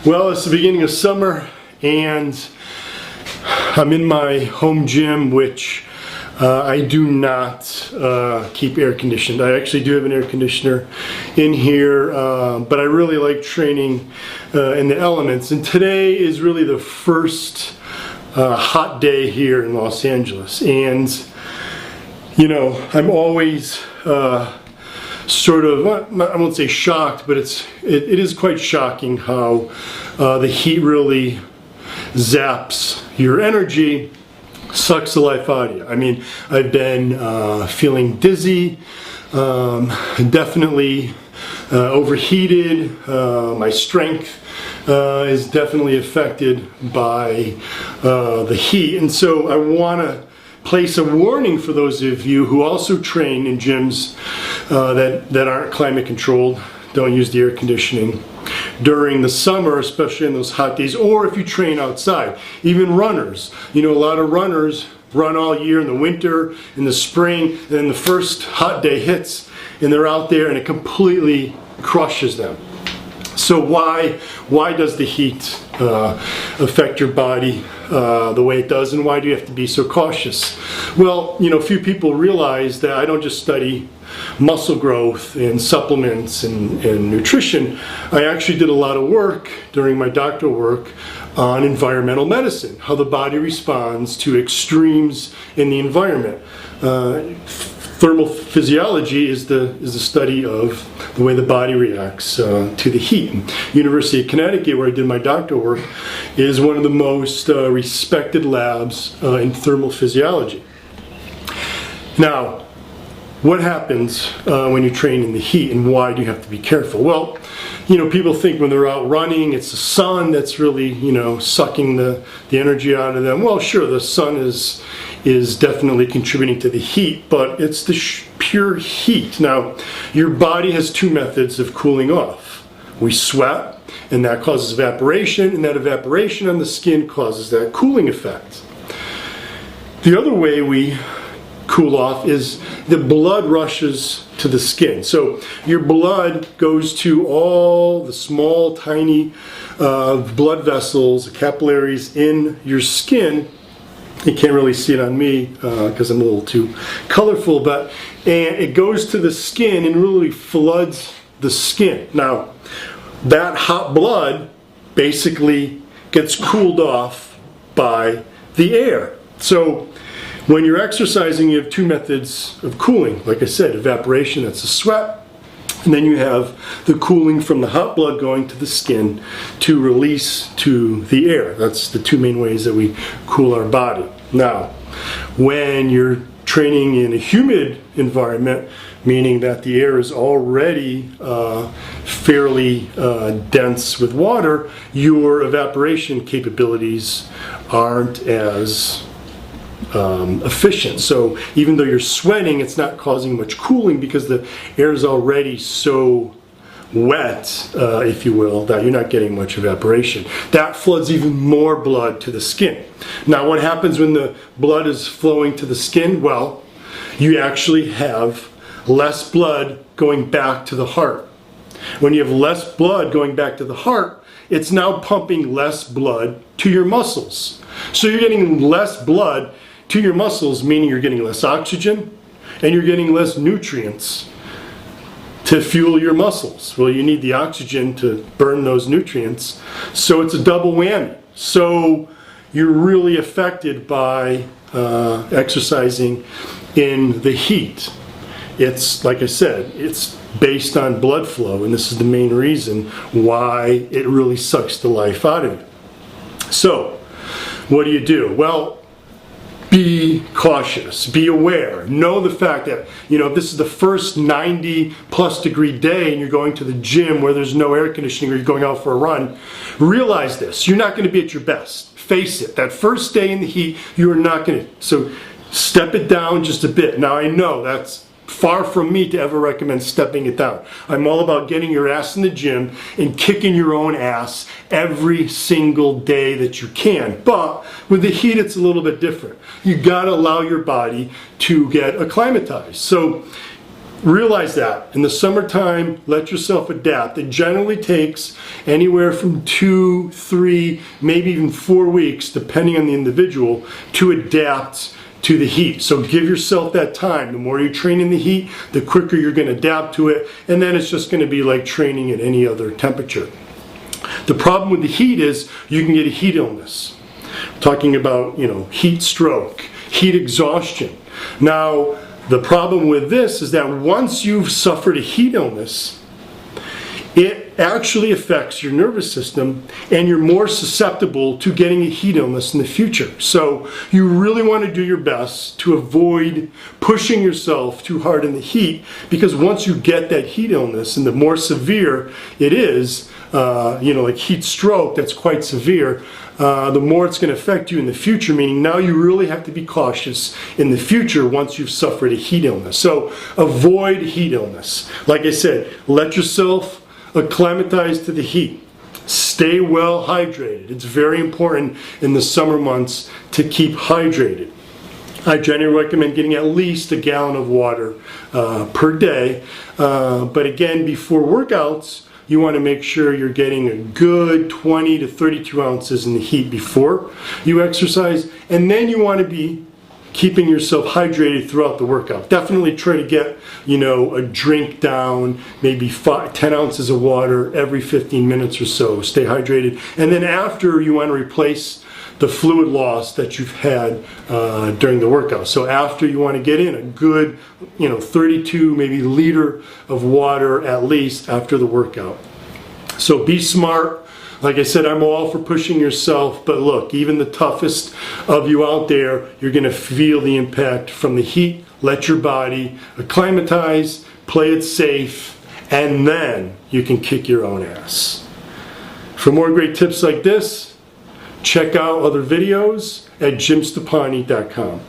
Well, it's the beginning of summer and I'm in my home gym, which I do not keep air conditioned. I actually do have an air conditioner in here, but I really like training in the elements. And today is really the first hot day here in Los Angeles. And, you know, I'm always sort of, I won't say shocked, but it is quite shocking how the heat really zaps your energy, sucks the life out of you. I mean, I've been feeling dizzy, definitely overheated. My strength is definitely affected by the heat. And so I want to place a warning for those of you who also train in gyms that aren't climate controlled, don't use the air conditioning during the summer, especially in those hot days, or if you train outside. Even runners, you know, a lot of runners run all year in the winter, in the spring, and then the first hot day hits and they're out there and it completely crushes them. So why does the heat affect your body the way it does, and why do you have to be so cautious? Well, you know, few people realize that I don't just study muscle growth and supplements and nutrition. I actually did a lot of work during my doctoral work on environmental medicine, how the body responds to extremes in the environment. Thermal physiology is the study of the way the body reacts to the heat. University of Connecticut, where I did my doctoral work, is one of the most respected labs in thermal physiology. Now, what happens when you train in the heat, and why do you have to be careful? Well, you know, people think when they're out running, it's the sun that's really, you know, sucking the energy out of them. Well, sure, the sun is definitely contributing to the heat, but it's the pure heat. Now, your body has two methods of cooling off. We sweat, and that causes evaporation, and that evaporation on the skin causes that cooling effect. The other way we cool off is the blood rushes to the skin. So your blood goes to all the small, tiny blood vessels, capillaries in your skin. You can't really see it on me because I'm a little too colorful, but and it goes to the skin and really floods the skin. Now, that hot blood basically gets cooled off by the air. So when you're exercising, you have two methods of cooling. Like I said, evaporation, that's the sweat. And then you have the cooling from the hot blood going to the skin to release to the air. That's the two main ways that we cool our body. Now, when you're training in a humid environment, meaning that the air is already fairly dense with water, your evaporation capabilities aren't as efficient. So even though you're sweating, it's not causing much cooling because the air is already so wet, if you will, that you're not getting much evaporation. That floods even more blood to the skin. Now, what happens when the blood is flowing to the skin? Well, you actually have less blood going back to the heart. When you have less blood going back to the heart, it's now pumping less blood to your muscles. So you're getting less blood to your muscles, meaning you're getting less oxygen and you're getting less nutrients to fuel your muscles. Well, you need the oxygen to burn those nutrients, so it's a double whammy. So you're really affected by exercising in the heat. It's, like I said, it's based on blood flow, and this is the main reason why it really sucks the life out of you. So, what do? Well, be cautious, be aware, know the fact that, you know, if this is the first 90+ degree day and you're going to the gym where there's no air conditioning or you're going out for a run, realize this, you're not going to be at your best. Face it, that first day in the heat, you are not going to, so step it down just a bit. Now, I know that's far from me to ever recommend stepping it down. I'm all about getting your ass in the gym and kicking your own ass every single day that you can. But with the heat, it's a little bit different. You gotta allow your body to get acclimatized. So realize that in the summertime, let yourself adapt. It generally takes anywhere from 2, 3, maybe even 4 weeks, depending on the individual, to adapt to the heat. So give yourself that time. The more you train in the heat, the quicker you're going to adapt to it, and then it's just going to be like training at any other temperature. The problem with the heat is you can get a heat illness. Talking about, heat stroke, heat exhaustion. Now, the problem with this is that once you've suffered a heat illness, it actually affects your nervous system, and you're more susceptible to getting a heat illness in the future. So you really want to do your best to avoid pushing yourself too hard in the heat, because once you get that heat illness, and the more severe it is, like heat stroke, that's quite severe, the more it's going to affect you in the future, meaning now you really have to be cautious in the future once you've suffered a heat illness. So avoid heat illness. Like I said, let yourself acclimatize to the heat. Stay well hydrated. It's very important in the summer months to keep hydrated. I generally recommend getting at least a gallon of water per day. But again, before workouts, you want to make sure you're getting a good 20 to 32 ounces in the heat before you exercise. And then you want to be keeping yourself hydrated throughout the workout. Definitely try to get, a drink down, maybe 10 ounces of water every 15 minutes or so. Stay hydrated. And then after, you want to replace the fluid loss that you've had during the workout. So after, you want to get in a good, 32 maybe liter of water at least after the workout. So be smart. Like I said, I'm all for pushing yourself, but look, even the toughest of you out there, you're going to feel the impact from the heat. Let your body acclimatize, play it safe, and then you can kick your own ass. For more great tips like this, check out other videos at jimstoppani.com.